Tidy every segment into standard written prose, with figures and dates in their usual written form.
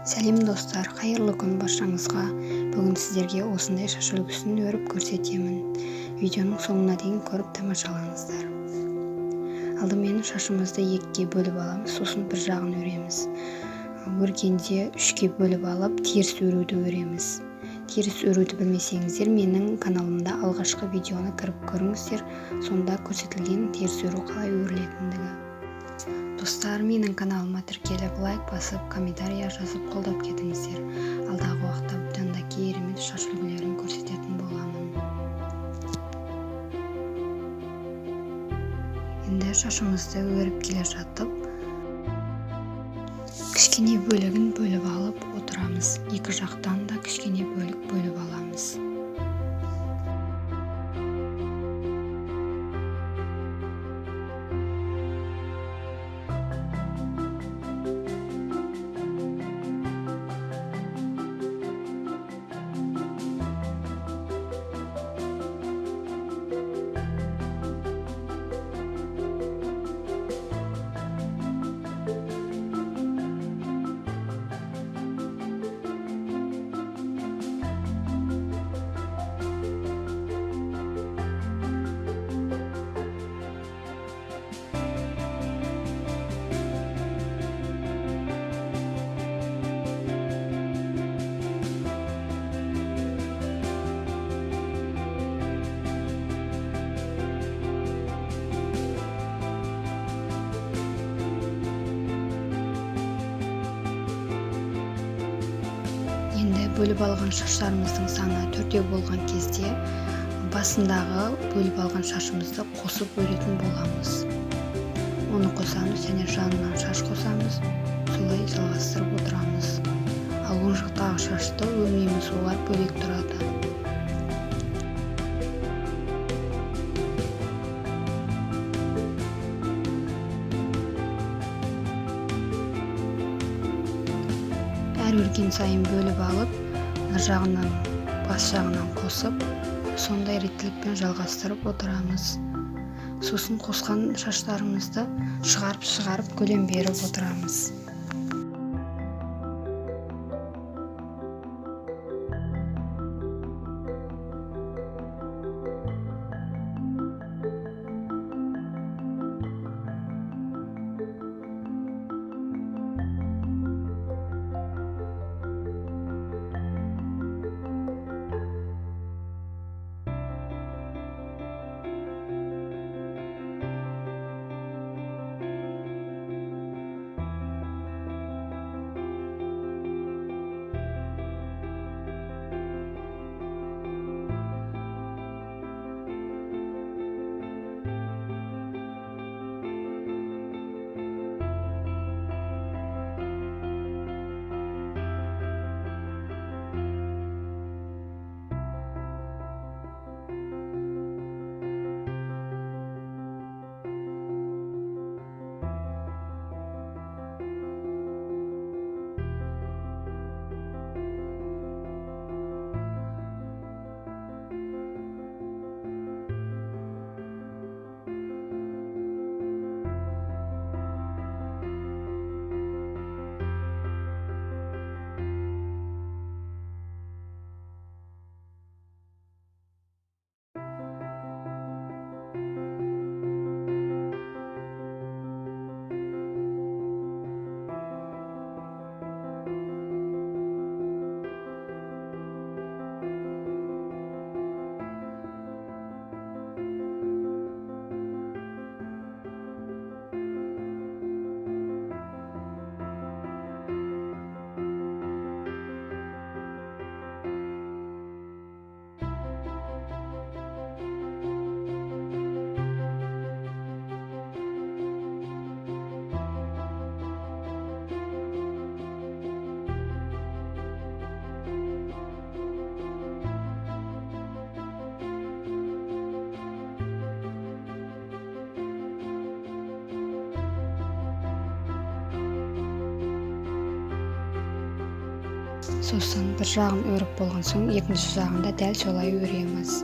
Сәлем достар, қайырлы күн баршаңызға. Бүгін сіздерге осындай шаш үлгісін өріп көрсетемін. Видеоның соңына дейін көріп тамашалаңыздар. Алдымен шашымызды екіге бөліп аламыз, сосын бір жағын өреміз. Өргенде үшке бөліп алып, теріс өруді өреміз. Теріс өруді білмесеңіздер, менің каналымда алғашқы видеоны кіріп көріңіздер, сонда көрсетілген теріс өру қалай өрілетіндігі. Достар, менің каналыма тіркеліп, лайк басып, комментария жазып қолдап кетіңіздер. Алдағы уақытта бұдан да керемет шаш үлгілерін көрсететін боламын. Енді шашымызды өріп келе жатып, кішкене бөлігін бөліп алып отырамыз. Екі жақтан да кішкене бөлік бөліп аламыз. Енді бөліп алған шаштарымыздың саны 4 болған кезде басындағы бөліп алған шашымызды қосып өретін боламыз. Оны қосамыз және жанынан шаш қосамыз, солай жалғастырып отырамыз. Ал оң жақтағы шашты өрмейміз, олар бөлек тұрады. Әр өрген сайын бөліп алып, жағынан, бас жағынан қосып, сондай реттілікпен жалғастырып отырамыз. Сосын қосқан шаштарымызды шығарып көлем беріп отырамыз. Сосын бір жағын өріп болған соң, екінші жағында дәл солай өреміз.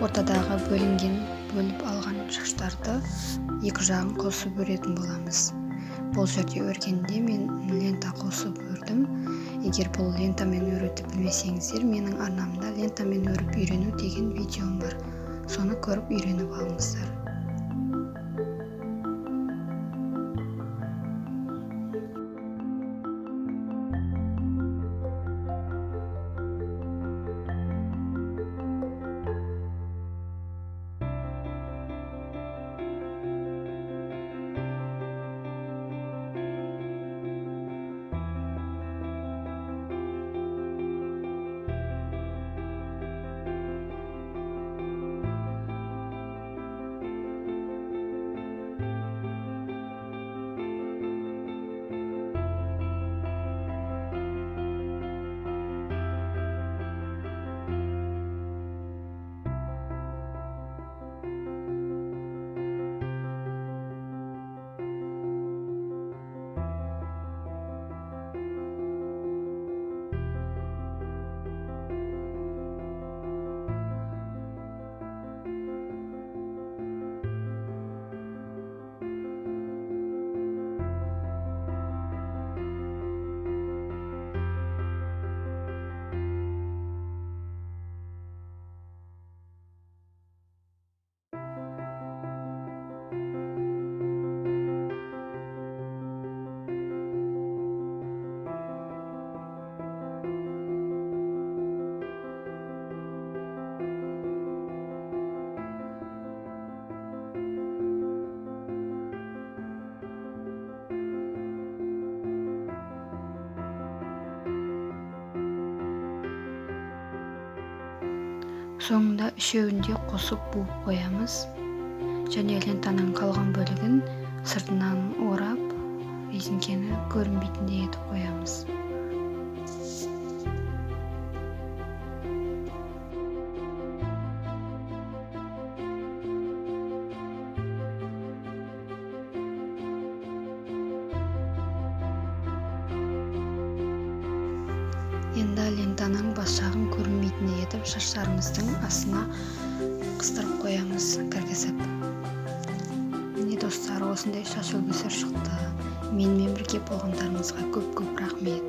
ортадағы бөліп алған шаштарды екі жағын қосып өретін боламыз. Бұл жерде өргенде мен лента қосып өрдім. Егер бұл лентамен өруді білмесеңіздер, менің арнамда лентамен өріп үйрену деген видеом бар. Соны көріп үйреніп алыңыздар. Соңында үшеуін де қосып буып қоямыз. Және лентаның қалған бөлігін сыртынан орап, резинкені көрінбейтіндей етіп қоямыз. Енді лентаның бас жағын көрінбейтіндей етіп шаштарымыздың астына қыстырып қоямыз, кіргізіп. Міне достар, осындай шаш үлгісі шықты. Менімен бірге болғандарыңызға көп рахмет.